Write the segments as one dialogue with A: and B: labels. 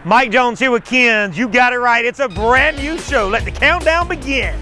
A: Mike Jones here with Ken's. You got it right. It's a brand new show. Let the countdown begin.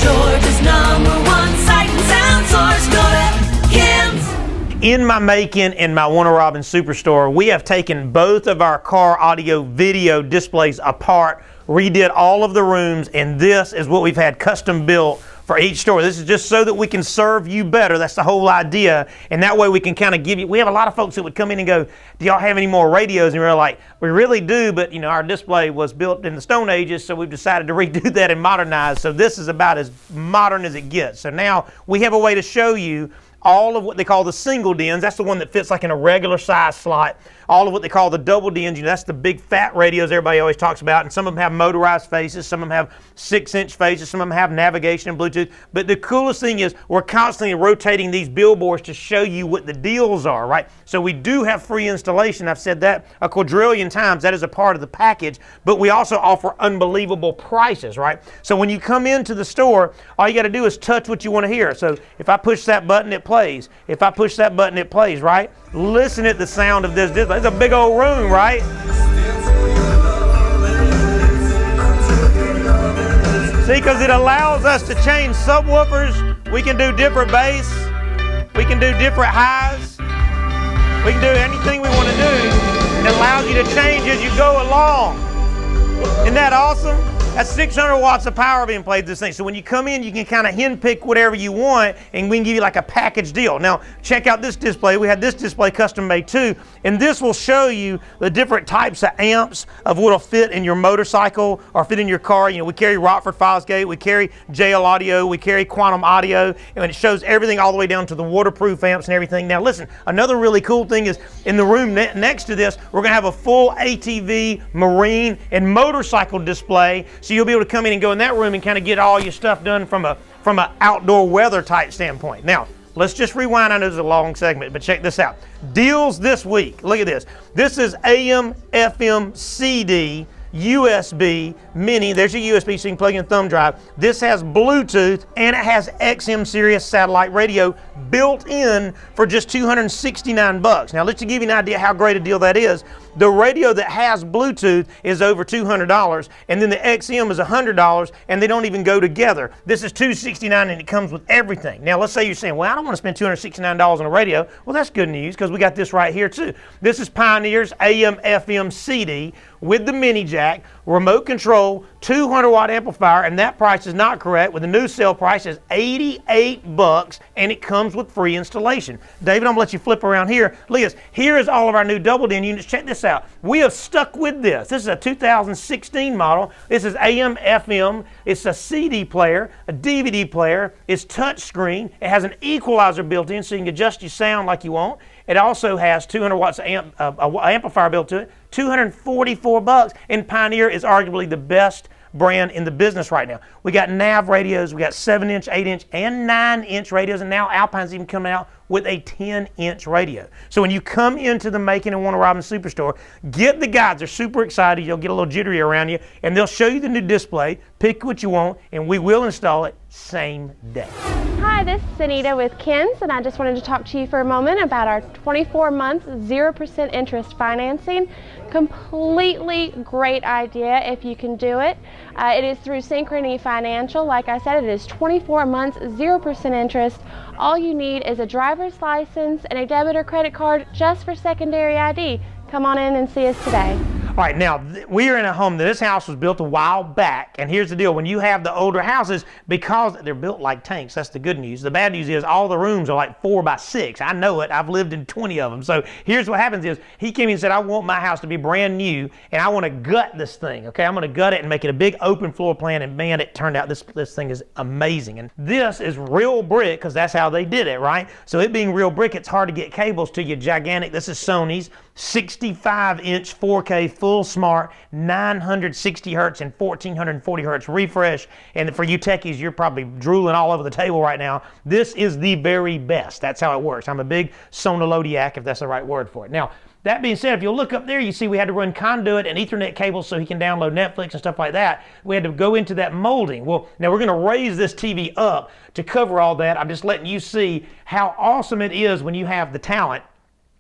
B: Georgia's #1 sight and sound source. Go to Ken's.
A: In my Macon and my Warner Robins Superstore, we have taken both of our car audio video displays apart, redid all of the rooms, and this is what we've had custom built for each store. This is just so that we can serve you better. That's the whole idea. And that way we can kind of give you, we have a lot of folks that would come in and go, do y'all have any more radios? And we're like, we really do, but our display was built in the Stone Ages, so we've decided to redo that and modernize. So this is about as modern as it gets. So now we have a way to show you all of what they call the single DINs. That's the one that fits like in a regular size slot. All of what they call the double DINs, that's the big fat radios everybody always talks about. And some of them have motorized faces, some of them have 6-inch faces, some of them have navigation and Bluetooth. But the coolest thing is we're constantly rotating these billboards to show you what the deals are, right? So we do have free installation. I've said that a quadrillion times. That is a part of the package. But we also offer unbelievable prices, right? So when you come into the store, all you got to do is touch what you want to hear. So if I push that button, it plays. If I push that button, it plays, right? Listen at the sound of this display. It's a big old room, right? See, because it allows us to change subwoofers. We can do different bass. We can do different highs. We can do anything we want to do. It allows you to change as you go along. Isn't that awesome? That's 600 watts of power being played this thing. So when you come in, you can kind of henpick whatever you want, and we can give you like a package deal. Now, check out this display. We had this display custom made too, and this will show you the different types of amps of what'll fit in your motorcycle or fit in your car. We carry Rockford Fosgate, we carry JL Audio, we carry Quantum Audio, and it shows everything all the way down to the waterproof amps and everything. Now listen, another really cool thing is in the room next to this, we're gonna have a full ATV, marine, and motorcycle display. So you'll be able to come in and go in that room and kind of get all your stuff done from an outdoor weather type standpoint. Now, let's just rewind. I know this is a long segment, but check this out. Deals this week. Look at this. This is AM, FM, CD, USB, mini. There's your USB so you can plug in a thumb drive. This has Bluetooth and it has XM Sirius satellite radio built in for just $269. Now, let's give you an idea how great a deal that is. The radio that has Bluetooth is over $200, and then the XM is $100, and they don't even go together. This is $269, and it comes with everything. Now, let's say you're saying, well, I don't want to spend $269 on a radio. Well, that's good news, because we got this right here, too. This is Pioneer's AM, FM, CD with the mini jack, remote control, 200-watt amplifier, and that price is not correct. With the new sale price is $88, and it comes with free installation. David, I'm going to let you flip around here. Look at this. Here is all of our new double DIN units. Check this out. We have stuck with this. This is a 2016 model. This is AM, FM. It's a CD player, a DVD player. It's touch screen. It has an equalizer built in so you can adjust your sound like you want. It also has 200 watts of amplifier built to it, $244, and Pioneer is arguably the best brand in the business right now. We got nav radios, we got 7-inch, 8-inch, and 9-inch radios, and now Alpine's even coming out with a 10-inch radio. So when you come into the Macon and Warner Robins Superstore, get the guys. They're super excited. You'll get a little jittery around you, and they'll show you the new display, pick what you want, and we will install it same day.
C: Hi, this is Anita with Ken's, and I just wanted to talk to you for a moment about our 24-month 0% interest financing. Completely great idea if you can do it. It is through Synchrony Financial. Like I said, it is 24 months, 0% interest. All you need is a driver's license and a debit or credit card just for secondary ID. Come on in and see us today.
A: All right, now we are in a home. This house was built a while back, and here's the deal. When you have the older houses, because they're built like tanks, that's the good news. The bad news is all the rooms are like 4 by 6. I know it. I've lived in 20 of them. So here's what happens is he came in and said, I want my house to be brand new, and I want to gut this thing, okay? I'm going to gut it and make it a big open floor plan, and man, it turned out this thing is amazing. And this is real brick because that's how they did it, right? So it being real brick, it's hard to get cables to you. Gigantic. This is Sony's 65-inch 4K full smart 960 hertz and 1440 hertz refresh. And for you techies, you're probably drooling all over the table right now. This is the very best. That's how it works. I'm a big Sonalodiac, if that's the right word for it. Now, that being said, if you'll look up there, you see we had to run conduit and Ethernet cables so he can download Netflix and stuff like that. We had to go into that molding. Well, now we're going to raise this TV up to cover all that. I'm just letting you see how awesome it is when you have the talent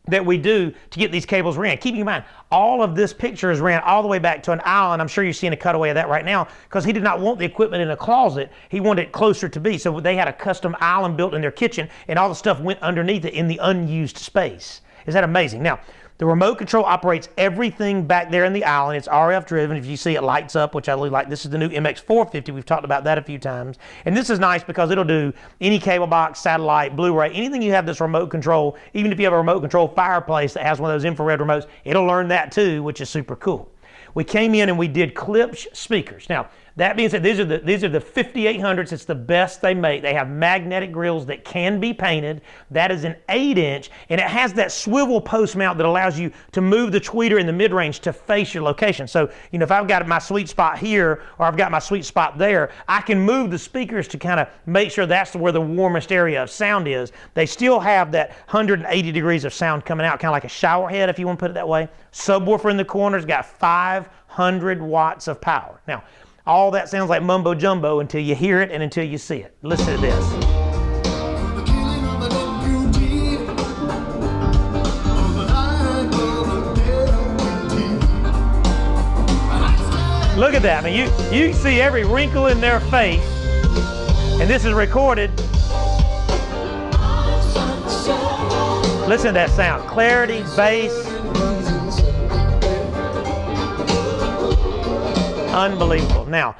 A: that we do to get these cables ran. Keeping in mind, all of this picture is ran all the way back to an aisle, and I'm sure you're seeing a cutaway of that right now, because he did not want the equipment in a closet. He wanted it closer to be. So they had a custom island built in their kitchen, and all the stuff went underneath it in the unused space. Is that amazing? Now, the remote control operates everything back there in the island. It's RF driven. If you see it lights up, which I really like. This is the new MX450. We've talked about that a few times. And this is nice because it'll do any cable box, satellite, Blu-ray, anything you have this remote control. Even if you have a remote control fireplace that has one of those infrared remotes, it'll learn that too, which is super cool. We came in and we did Klipsch speakers. Now, that being said, these are the 5800s. It's the best they make. They have magnetic grills that can be painted. That is an 8-inch, and it has that swivel post mount that allows you to move the tweeter in the mid-range to face your location. So, you know, if I've got my sweet spot here or I've got my sweet spot there, I can move the speakers to kind of make sure that's where the warmest area of sound is. They still have that 180 degrees of sound coming out, kind of like a shower head, if you want to put it that way. Subwoofer in the corner's got 500 watts of power. Now, all that sounds like mumbo jumbo until you hear it and until you see it. Listen to this. Look at that. I mean, you can see every wrinkle in their face. And this is recorded. Listen to that sound. Clarity, bass. Unbelievable. Now,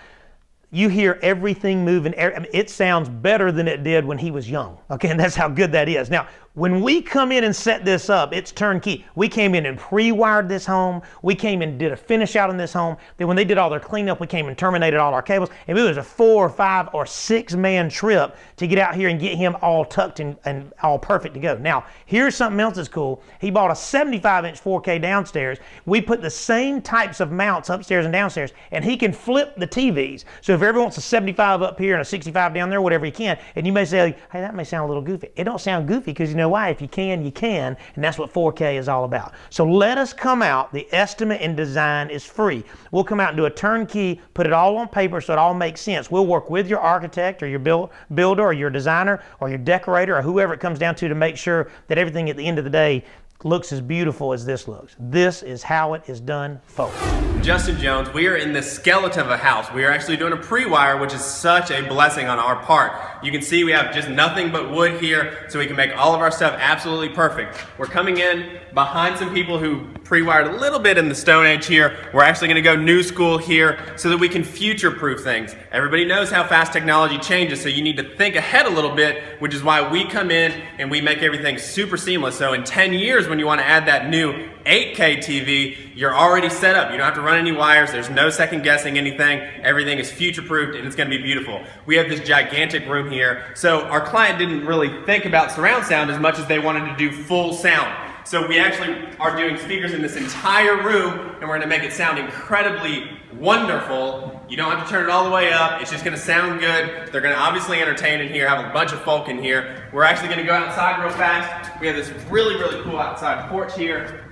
A: you hear everything moving. I mean, it sounds better than it did when he was young. Okay, and that's how good that is. Now, when we come in and set this up, it's turnkey. We came in and pre-wired this home. We came in and did a finish out on this home. Then when they did all their cleanup, we came and terminated all our cables. And it was a 4 or 5 or 6 man trip to get out here and get him all tucked and all perfect to go. Now, here's something else that's cool. He bought a 75-inch 4K downstairs. We put the same types of mounts upstairs and downstairs, and he can flip the TVs. So if everyone wants a 75 up here and a 65 down there, whatever he can, and you may say, hey, that may sound a little goofy. It don't sound goofy because you know why? If you can, you can, and that's what 4K is all about. So let us come out. The estimate and design is free. We'll come out and do a turnkey, put it all on paper so it all makes sense. We'll work with your architect or your builder or your designer or your decorator or whoever it comes down to make sure that everything at the end of the day looks as beautiful as this looks. This is how it is done, folks.
D: Justin Jones, we are in the skeleton of a house. We are actually doing a pre-wire, which is such a blessing on our part. You can see we have just nothing but wood here, so we can make all of our stuff absolutely perfect. We're coming in behind some people who pre-wired a little bit in the Stone Age here. We're actually gonna go new school here so that we can future-proof things. Everybody knows how fast technology changes, so you need to think ahead a little bit, which is why we come in and we make everything super seamless. So in 10 years, when you want to add that new 8K TV, you're already set up. You don't have to run any wires. There's no second guessing anything. Everything is future-proofed and it's going to be beautiful. We have this gigantic room here. So our client didn't really think about surround sound as much as they wanted to do full sound. So we actually are doing speakers in this entire room, and we're going to make it sound incredibly wonderful. You don't have to turn it all the way up. It's just going to sound good. They're going to obviously entertain in here, have a bunch of folk in here. We're actually going to go outside real fast. We have this really, really cool outside porch here.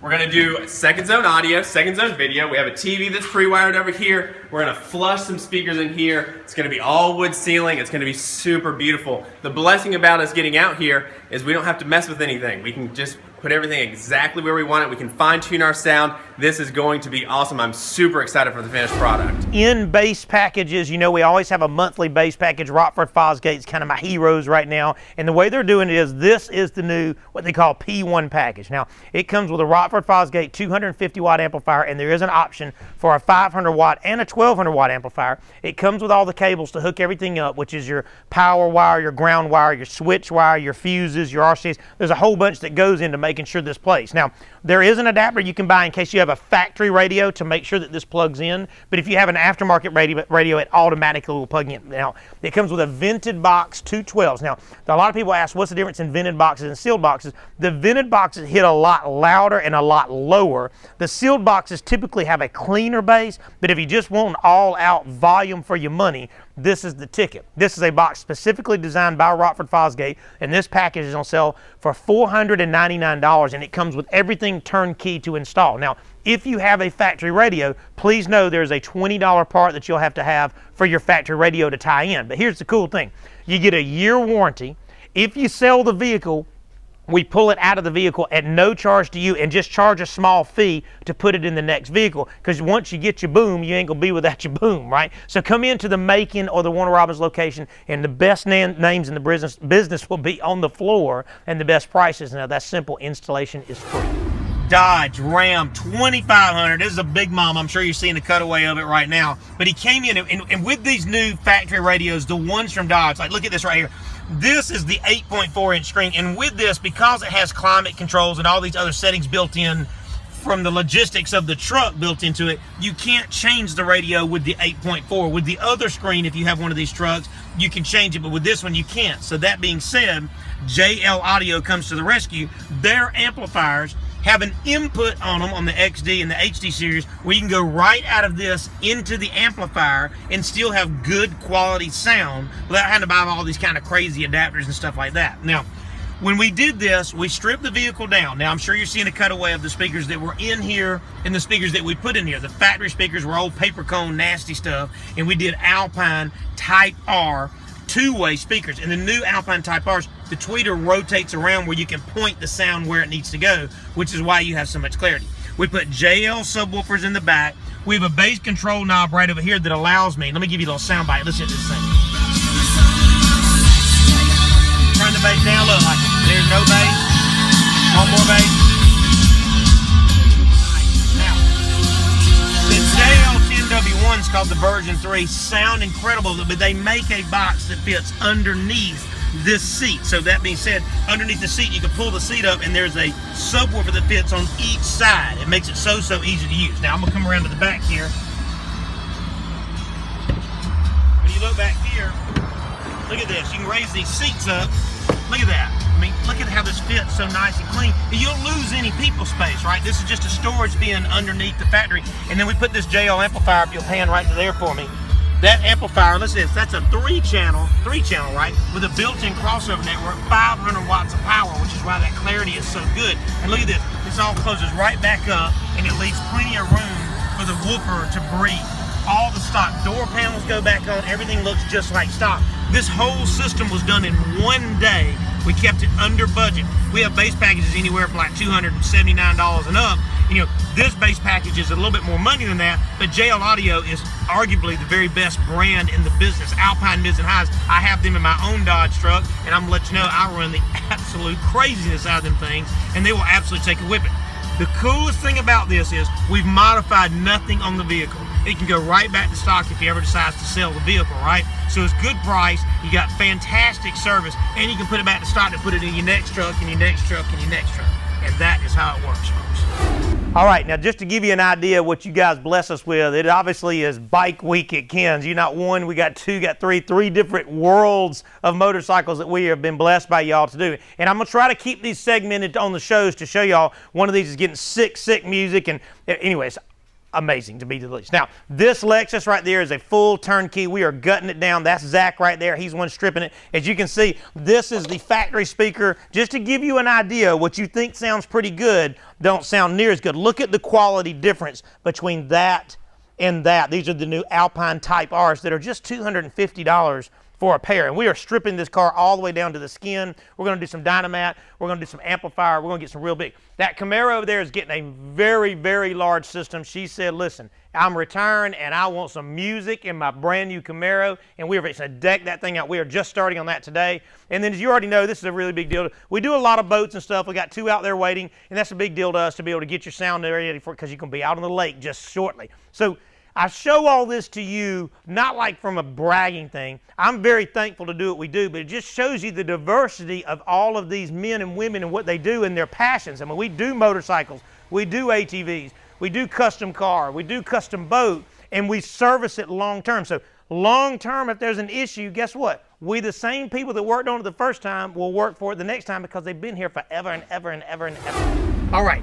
D: We're going to do second zone audio, second zone video. We have a TV that's pre-wired over here. We're going to flush some speakers in here. It's going to be all wood ceiling. It's going to be super beautiful. The blessing about us getting out here is we don't have to mess with anything. We can just put everything exactly where we want it. We can fine-tune our sound. This is going to be awesome. I'm super excited for the finished product.
A: In base packages, you know, we always have a monthly base package. Rockford Fosgate's kind of my heroes right now. And the way they're doing it is this is the new, what they call P1 package. Now, it comes with a Rockford Fosgate 250 watt amplifier, and there is an option for a 500 watt and a 1200 watt amplifier. It comes with all the cables to hook everything up, which is your power wire, your ground wire, your switch wire, your fuses, your RCAs. There's a whole bunch that goes into making sure this plays. Now, there is an adapter you can buy in case you have a factory radio to make sure that this plugs in, but if you have an aftermarket radio, it automatically will plug in. Now, it comes with a vented box 212s. Now, a lot of people ask, what's the difference in vented boxes and sealed boxes? The vented boxes hit a lot louder and a lot lower. The sealed boxes typically have a cleaner bass, but if you just want an all-out volume for your money, this is the ticket. This is a box specifically designed by Rockford Fosgate, and this package is on sale for $499, and it comes with everything turnkey to install. Now, if you have a factory radio, please know there's a $20 part that you'll have to have for your factory radio to tie in. But here's the cool thing. You get a year warranty. If you sell the vehicle, we pull it out of the vehicle at no charge to you and just charge a small fee to put it in the next vehicle, because once you get your boom, you ain't gonna be without your boom, right? So come into the Macon or the Warner Robins location, and the best names in the business will be on the floor, and the best prices. Now, that simple installation is free. Dodge Ram 2500. This is a big mom. I'm sure you're seeing the cutaway of it right now. But he came in, and with these new factory radios, the ones from Dodge, like look at this right here. This is the 8.4-inch screen, and with this, because it has climate controls and all these other settings built in from the logistics of the truck built into it, you can't change the radio with the 8.4. With the other screen, if you have one of these trucks, you can change it, but with this one, you can't. So that being said, JL Audio comes to the rescue. Their amplifiers have an input on them on the XD and the HD series where you can go right out of this into the amplifier and still have good quality sound without having to buy all these kind of crazy adapters and stuff like that. Now, when we did this, we stripped the vehicle down. Now, I'm sure you're seeing a cutaway of the speakers that were in here and the speakers that we put in here. The factory speakers were old paper cone, nasty stuff, and we did Alpine Type R two-way speakers. And the new Alpine Type R's, the tweeter rotates around where you can point the sound where it needs to go, which is why you have so much clarity. We put JL subwoofers in the back. We have a bass control knob right over here that allows me, let me give you a little sound bite. Listen to this thing. Turn the bass down, look, like there's no bass. One more bass. Now, the JL10W1 is called the version 3. Sound incredible, but they make a box that fits underneath this seat. So that being said, underneath the seat, you can pull the seat up, and there's a subwoofer that fits on each side. It makes it so easy to use. Now, I'm gonna come around to the back here. When you look back here, look at this. You can raise these seats up. Look at that. I mean, look at how this fits so nice and clean. You don't lose any people space, right? This is just a storage bin underneath the factory. And then we put this JL amplifier, if you'll pan right to there for me. That amplifier, listen to this, that's a three channel, right? With a built-in crossover network, 500 watts of power, which is why that clarity is so good. And look at this, this all closes right back up, and it leaves plenty of room for the woofer to breathe. All the stock door panels go back on, everything looks just like stock. This whole system was done in one day. We kept it under budget. We have base packages anywhere from like $279 and up. You know, this base package is a little bit more money than that, but JL Audio is arguably the very best brand in the business. Alpine mids and highs, I have them in my own Dodge truck, and I'm gonna let you know I run the absolute craziness out of them things, and they will absolutely take a whipping. The coolest thing about this is we've modified nothing on the vehicle. It can go right back to stock if you ever decides to sell the vehicle, right? So it's good price, you got fantastic service, and you can put it back to stock to put it in your next truck, and your next truck, and your next truck. And that is how it works, folks. All right, now just to give you an idea of what you guys bless us with, it obviously is Bike Week at Ken's. You not one, we got two, got three different worlds of motorcycles that we have been blessed by y'all to do. And I'm gonna try to keep these segmented on the shows to show y'all. One of these is getting sick music, and anyways, amazing to be the least. Now, this Lexus right there is a full turnkey. We are gutting it down. That's Zach right there. He's the one stripping it. As you can see, this is the factory speaker. Just to give you an idea, what you think sounds pretty good don't sound near as good. Look at the quality difference between that and that. These are the new Alpine Type R's that are just $250 for a pair. And we are stripping this car all the way down to the skin. We're going to do some Dynamat. We're going to do some amplifier. We're going to get some real big. That Camaro over there is getting a very large system. She said, listen, I'm retiring and I want some music in my brand new Camaro, and we are going to deck that thing out. We are just starting on that today. And then as you already know, this is a really big deal. We do a lot of boats and stuff. We got two out there waiting, and that's a big deal to us to be able to get your sound ready for it, because you can be out on the lake just shortly. So I show all this to you, not like from a bragging thing. I'm very thankful to do what we do, but it just shows you the diversity of all of these men and women and what they do and their passions. I mean, we do motorcycles, we do ATVs, we do custom car, we do custom boat, and we service it long term. So long term, if there's an issue, guess what? We, the same people that worked on it the first time, will work for it the next time, because they've been here forever and ever and ever and ever. All right.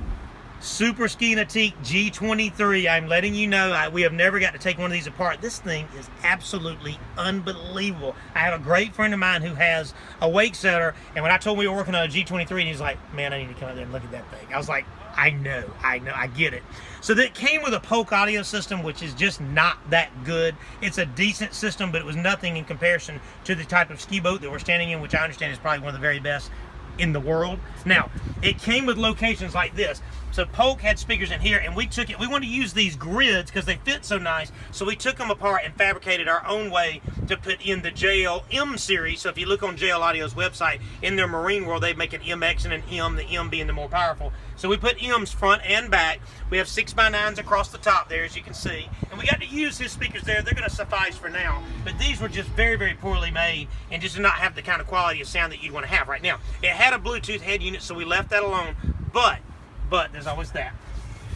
A: Super Skinetique G23. I'm letting you know we have never got to take one of these apart. This thing is absolutely unbelievable. I have a great friend of mine who has a wake setter, and when I told him we were working on a G23, he's like, man, I need to come out there and look at that thing. I was like, I know, I get it. So that came with a Polk audio system, which is just not that good. It's a decent system, but it was nothing in comparison to the type of ski boat that we're standing in, which I understand is probably one of the very best in the world. Now, it came with locations like this. So Polk had speakers in here, and we wanted to use these grids because they fit so nice, so we took them apart and fabricated our own way to put in the JL M series. So if you look on JL Audio's website, in their marine world, they make an MX and an M, the M being the more powerful. So we put M's front and back. We have 6x9s across the top there, as you can see. And we got to use his speakers there. They're going to suffice for now. But these were just very, very poorly made and just did not have the kind of quality of sound that you'd want to have right now. It had a Bluetooth head unit, so we left that alone. But there's always that.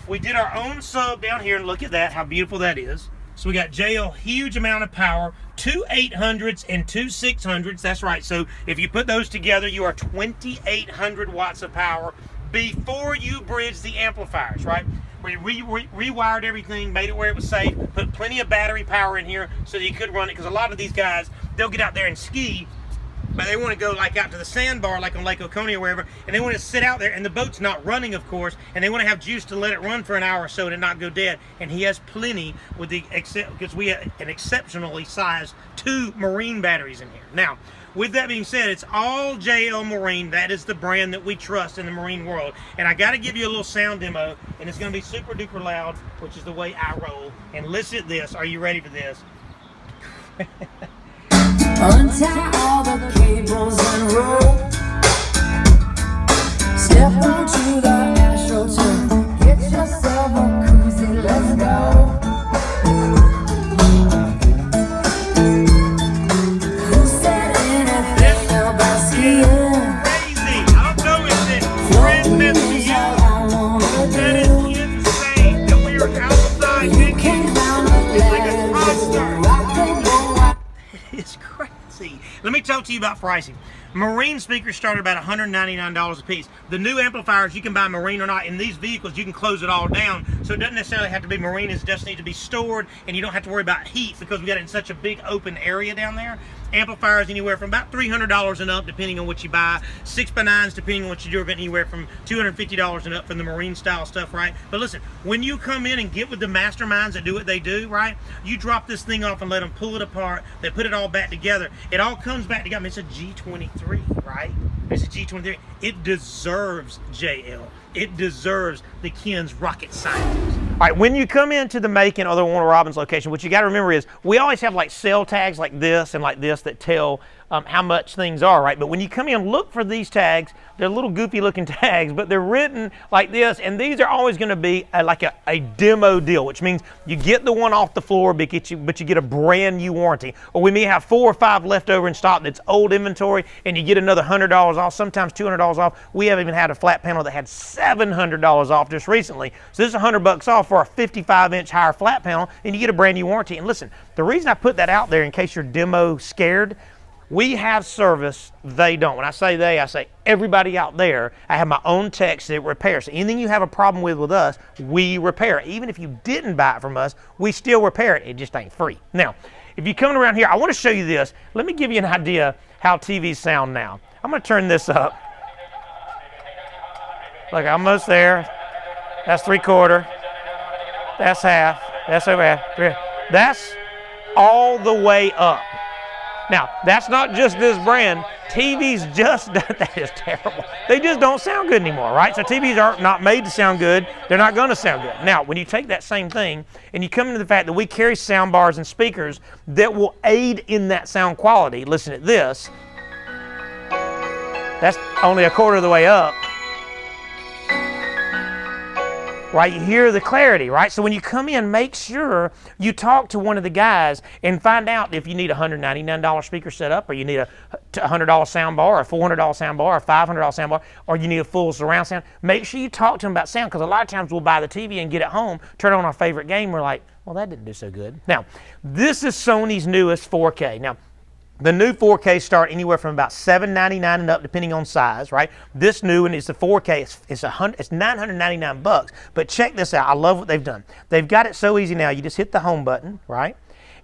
A: We did our own sub down here, and look at that, how beautiful that is. So we got JL, huge amount of power, 2 800s and 2 600s. That's right. So if you put those together, you are 2,800 watts of power before you bridge the amplifiers, right? We rewired everything, made it where it was safe, put plenty of battery power in here so that you could run it, because a lot of these guys, they'll get out there and ski, but they want to go like out to the sandbar, like on Lake Oconee or wherever, and they want to sit out there, and the boat's not running, of course, and they want to have juice to let it run for an hour or so to not go dead. And he has plenty with the, because we have an exceptionally sized 2 marine batteries in here. Now, with that being said, it's all JL Marine. That is the brand that we trust in the marine world. And I got to give you a little sound demo, and it's going to be super duper loud, which is the way I roll. And listen to this. Are you ready for this?
B: Untie all the cables and rope. Step onto the astroturf. Get yourself a koozie, let's go. Who said anything about skiing?
A: Crazy. I don't know if it's friend messing with you. That is insane that we are outside picking like a concert. It's crazy. Let me talk to you about pricing. Marine speakers start at about $199 a piece. The new amplifiers, you can buy marine or not. In these vehicles, you can close it all down. So it doesn't necessarily have to be marine. It just needs to be stored, and you don't have to worry about heat because we got it in such a big open area down there. Amplifiers anywhere from about $300 and up, depending on what you buy. 6x9s, depending on what you do, anywhere from $250 and up from the marine style stuff, right? But listen, when you come in and get with the masterminds that do what they do, right? You drop this thing off and let them pull it apart. They put it all back together. It all comes back together. I mean, it's a G23, right? It's a G23. It deserves JL. It deserves the Ken's rocket scientist. All right, when you come into the Macon or the Warner Robins location, what you got to remember is we always have like sell tags like this and like this that tell how much things are, right? But when you come in, look for these tags. They're little goofy looking tags, but they're written like this, and these are always going to be like a demo deal, which means you get the one off the floor, but you get a brand new warranty. Or we may have 4 or 5 left over in stock that's old inventory, and you get another $100 off, sometimes $200 off. We have even had a flat panel that had $700 off just recently. So this is $100 off for a 55-inch higher flat panel, and you get a brand new warranty. And listen, the reason I put that out there in case you're demo scared, we have service, they don't. When I say they, I say everybody out there. I have my own techs that repair. So anything you have a problem with us, we repair it. Even if you didn't buy it from us, we still repair it. It just ain't free. Now, if you're coming around here, I want to show you this. Let me give you an idea how TVs sound now. I'm going to turn this up. Look, almost there. That's 3/4. That's half. That's over half. That's all the way up. Now, that's not just this brand. TVs just, that is terrible. They just don't sound good anymore, right? So TVs are not made to sound good. They're not going to sound good. Now, when you take that same thing and you come into the fact that we carry sound bars and speakers that will aid in that sound quality, listen to this. That's only 1/4 of the way up. Right, you hear the clarity, right? So when you come in, make sure you talk to one of the guys and find out if you need a $199 speaker set up, or you need a $100 sound bar, or a $400 sound bar, or a $500 sound bar, or you need a full surround sound. Make sure you talk to them about sound, because a lot of times we'll buy the TV and get it home, turn on our favorite game, we're like, well, that didn't do so good. Now, this is Sony's newest 4K. Now, The new 4K start anywhere from about $799 and up, depending on size, right? This new one is the 4K. It's $999. But check this out. I love what they've done. They've got it so easy now. You just hit the home button, right?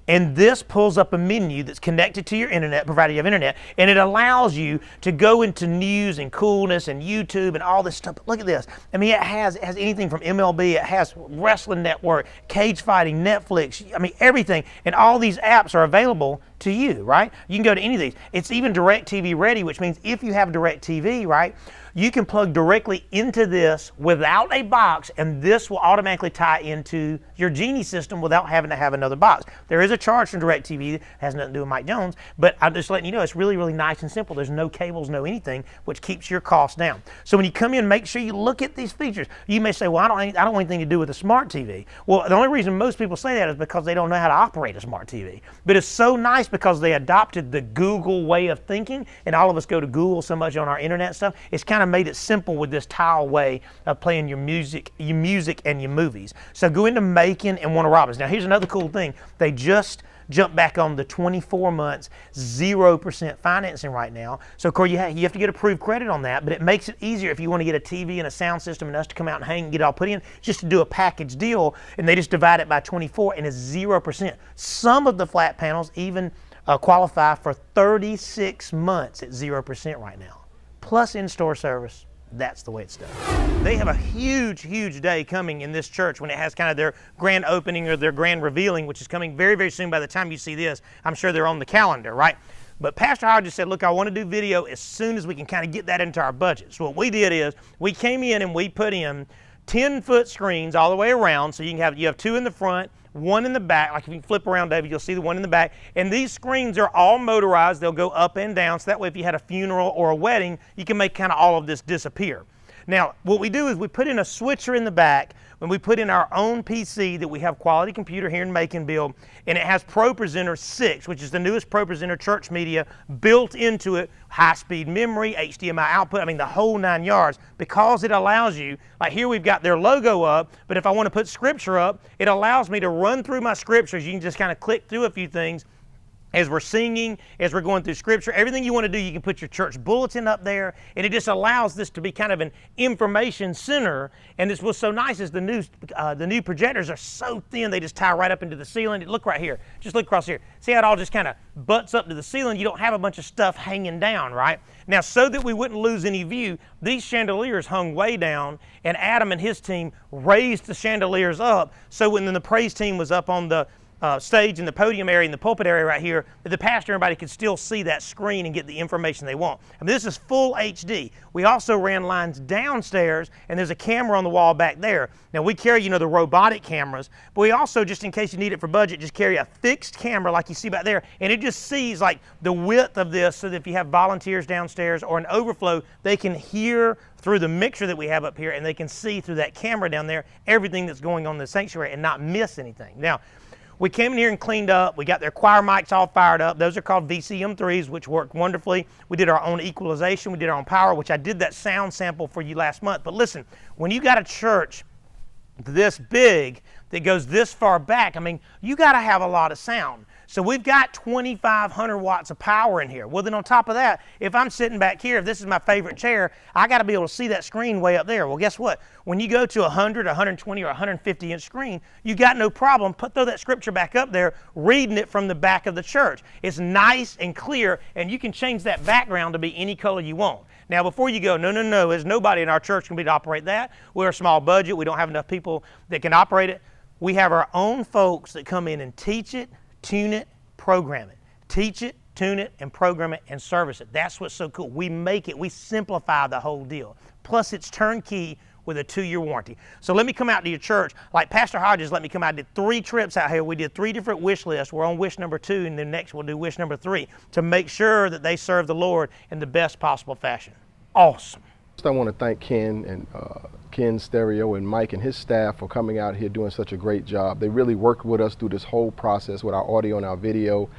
A: And this pulls up a menu that's connected to your internet, provided you have internet, and it allows you to go into news and coolness and YouTube and all this stuff. But look at this. I mean, it has anything from MLB, it has Wrestling Network, cage fighting, Netflix, I mean, everything. And all these apps are available to you, right? You can go to any of these. It's even DirecTV ready, which means if you have DirecTV, right, you can plug directly into this without a box, and this will automatically tie into your Genie system without having to have another box. There is a charge from DirecTV that has nothing to do with Mike Jones, but I'm just letting you know it's really, really nice and simple. There's no cables, no anything, which keeps your costs down. So when you come in, make sure you look at these features. You may say, well, I don't want anything to do with a smart TV. Well, the only reason most people say that is because they don't know how to operate a smart TV. But it's so nice because they adopted the Google way of thinking, and all of us go to Google so much on our internet stuff. It's kind of made it simple with this tile way of playing your music and your movies. So go into Macon and Warner Robins. Now here's another cool thing. They just jumped back on the 24 months 0% financing right now. So of course you have to get approved credit on that, but it makes it easier if you want to get a TV and a sound system and us to come out and hang and get it all put in, just to do a package deal, and they just divide it by 24 and it's 0%. Some of the flat panels even qualify for 36 months at 0% right now, plus in-store service. That's the way it's done. They have a huge, huge day coming in this church when it has kind of their grand opening or their grand revealing, which is coming very, very soon. By the time you see this, I'm sure they're on the calendar, right? But Pastor Howard just said, look, I want to do video as soon as we can kind of get that into our budget. So what we did is we came in and we put in 10-foot screens all the way around, so you have two in the front, one in the back. Like if you flip around, David, you'll see the one in the back. And these screens are all motorized. They'll go up and down, so that way if you had a funeral or a wedding, you can make kind of all of this disappear. Now, what we do is we put in a switcher in the back when we put in our own PC that we have Quality Computer here in Macon build, and it has ProPresenter 6, which is the newest ProPresenter church media built into it, high-speed memory, HDMI output, I mean the whole 9 yards, because it allows you, like here we've got their logo up, but if I want to put scripture up, it allows me to run through my scriptures. You can just kind of click through a few things as we're singing, as we're going through scripture. Everything you want to do, you can put your church bulletin up there, and it just allows this to be kind of an information center. And this what's so nice is the new projectors are so thin, they just tie right up into the ceiling. Look right here, just look across here. See how it all just kind of butts up to the ceiling? You don't have a bunch of stuff hanging down, right? Now, so that we wouldn't lose any view, these chandeliers hung way down, and Adam and his team raised the chandeliers up, so when the praise team was up on the stage in the podium area and the pulpit area right here, that the pastor and everybody could still see that screen and get the information they want. I mean, this is full HD. We also ran lines downstairs, and there's a camera on the wall back there. Now we carry, the robotic cameras, but we also, just in case you need it for budget, just carry a fixed camera like you see back there, and it just sees like the width of this, so that if you have volunteers downstairs or an overflow, they can hear through the mixer that we have up here, and they can see through that camera down there everything that's going on in the sanctuary and not miss anything. Now, we came in here and cleaned up. We got their choir mics all fired up. Those are called VCM3s, which worked wonderfully. We did our own equalization. We did our own power, which I did that sound sample for you last month. But listen, when you got a church this big that goes this far back, I mean, you got to have a lot of sound. So we've got 2,500 watts of power in here. Well, then on top of that, if I'm sitting back here, if this is my favorite chair, I got to be able to see that screen way up there. Well, guess what? When you go to 100, 120, or 150 inch screen, you got no problem. Throw that scripture back up there, reading it from the back of the church. It's nice and clear, and you can change that background to be any color you want. Now, before you go, no, there's nobody in our church can be to operate that. We're a small budget. We don't have enough people that can operate it. We have our own folks that come in and teach it, tune it, program it. Teach it, tune it, and program it, and service it. That's what's so cool. We make it, we simplify the whole deal. Plus, it's turnkey with a 2-year warranty. So let me come out to your church. Like Pastor Hodges let me come out. I did 3 trips out here. We did 3 different wish lists. We're on wish number 2, and then next we'll do wish number 3 to make sure that they serve the Lord in the best possible fashion. Awesome.
E: I want to thank Ken and Ken Stereo and Mike and his staff for coming out here doing such a great job. They really worked with us through this whole process with our audio and our video.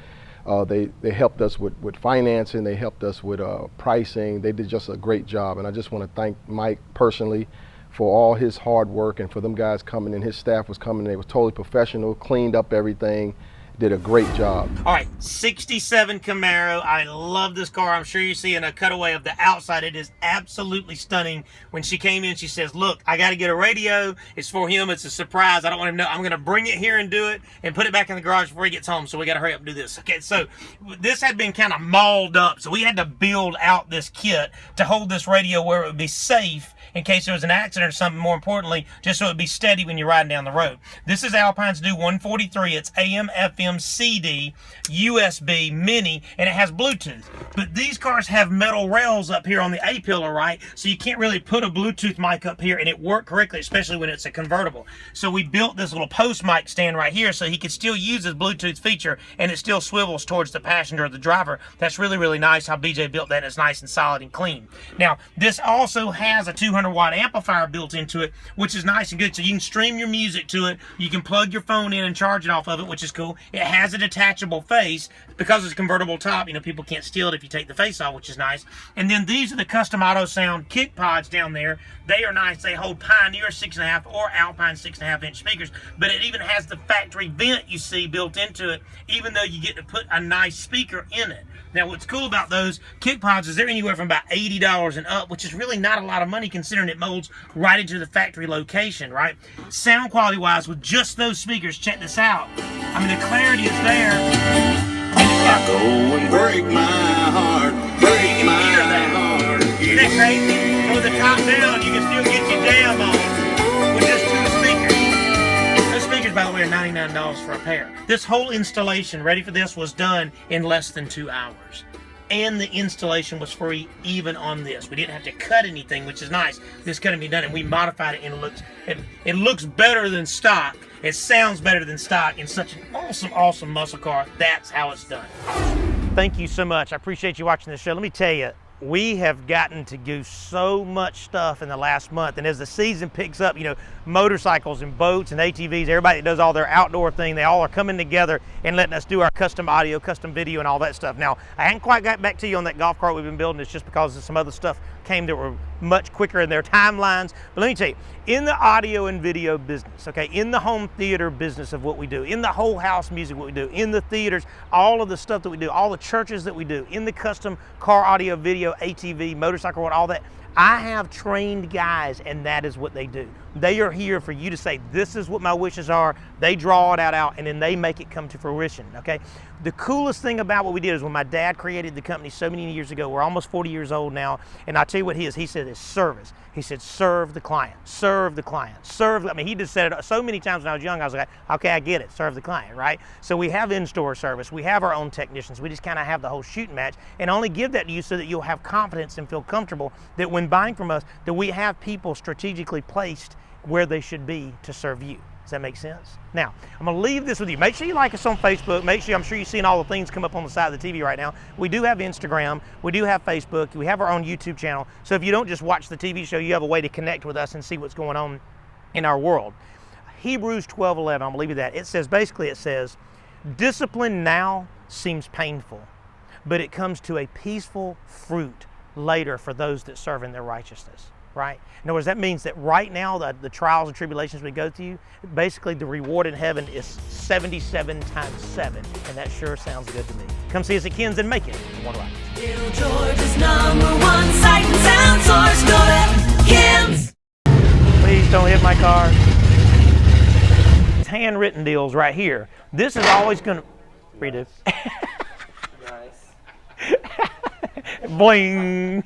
E: They helped us with financing. They helped us with pricing. They did just a great job. And I just want to thank Mike personally for all his hard work, and for them guys coming in. His staff was coming. They were totally professional, cleaned up everything, did a great job.
A: All right, 67 Camaro. I love this car. I'm sure you're seeing a cutaway of the outside. It is absolutely stunning. When she came in, she says, look, I got to get a radio. It's for him. It's a surprise. I don't want him to know. I'm going to bring it here and do it and put it back in the garage before he gets home. So we got to hurry up and do this. Okay, so this had been kind of mauled up. So we had to build out this kit to hold this radio where it would be safe in case there was an accident or something, more importantly, just so it would be steady when you're riding down the road. This is Alpine's new 143. It's AM, FM, CD, USB, mini, and it has Bluetooth. But these cars have metal rails up here on the A-pillar, right? So you can't really put a Bluetooth mic up here and it work correctly, especially when it's a convertible. So we built this little post mic stand right here so he could still use his Bluetooth feature and it still swivels towards the passenger or the driver. That's really, really nice how BJ built that. It's nice and solid and clean. Now, this also has a 200-watt amplifier built into it, which is nice and good. So you can stream your music to it. You can plug your phone in and charge it off of it, which is cool. It has a detachable face because it's a convertible top. You know, people can't steal it if you take the face off, which is nice. And then these are the custom auto sound kick pods down there. They are nice. They hold Pioneer 6.5 or Alpine 6.5-inch speakers, but it even has the factory vent you see built into it, even though you get to put a nice speaker in it. Now, what's cool about those kick pods is they're anywhere from about $80 and up, which is really not a lot of money considering it molds right into the factory location, right? Sound quality wise, with just those speakers, check this out. I mean, the clarity is there.
F: I go and break my heart, break my heart.
A: Isn't that crazy? So with the top down, you can still get your jam on with just two speakers. Those speakers, by the way, are $99 for a pair. This whole installation, ready for this, was done in less than 2 hours. And the installation was free even on this. We didn't have to cut anything, which is nice. This couldn't be done, and we modified it, and it looks better than stock. It sounds better than stock in such an awesome, awesome muscle car. That's how it's done. Thank you so much. I appreciate you watching this show. Let me tell you, we have gotten to do so much stuff in the last month, and as the season picks up, you know, motorcycles and boats and ATVs, everybody that does all their outdoor thing, they all are coming together and letting us do our custom audio, custom video, and all that stuff. Now, I hadn't quite got back to you on that golf cart we've been building. It's just because some other stuff came that were much quicker in their timelines. But let me tell you, in the audio and video business, okay, in the home theater business of what we do, in the whole house music what we do, in the theaters, all of the stuff that we do, all the churches that we do, in the custom car audio, video, ATV, motorcycle, all that, I have trained guys, and that is what they do. They are here for you to say, this is what my wishes are. They draw it out, and then they make it come to fruition, okay? The coolest thing about what we did is when my dad created the company so many years ago, we're almost 40 years old now, and I tell you what he said is service. He said, serve the client, serve the client, serve. I mean, he just said it so many times when I was young, I was like, okay, I get it, serve the client, right? So we have in-store service, we have our own technicians, we just kind of have the whole shooting match, and only give that to you so that you'll have confidence and feel comfortable that when buying from us, that we have people strategically placed where they should be to serve you. Does that make sense? Now, I'm going to leave this with you. Make sure you like us on Facebook. Make sure, I'm sure you're seeing all the things come up on the side of the TV right now. We do have Instagram. We do have Facebook. We have our own YouTube channel. So if you don't just watch the TV show, you have a way to connect with us and see what's going on in our world. Hebrews 12:11, I'll believe you that. It says, basically it says, discipline now seems painful, but it comes to a peaceful fruit later for those that serve in their righteousness. Right? In other words, that means that right now, the trials and tribulations we go through, basically the reward in heaven is 77 times 7, and that sure sounds good to me. Come see us at Ken's in Macon. One right.
B: Georgia's #1 sight and sound source. Go to Kim's.
A: Please don't hit my car. It's handwritten deals right here. This is always going to read it. Nice. Bling.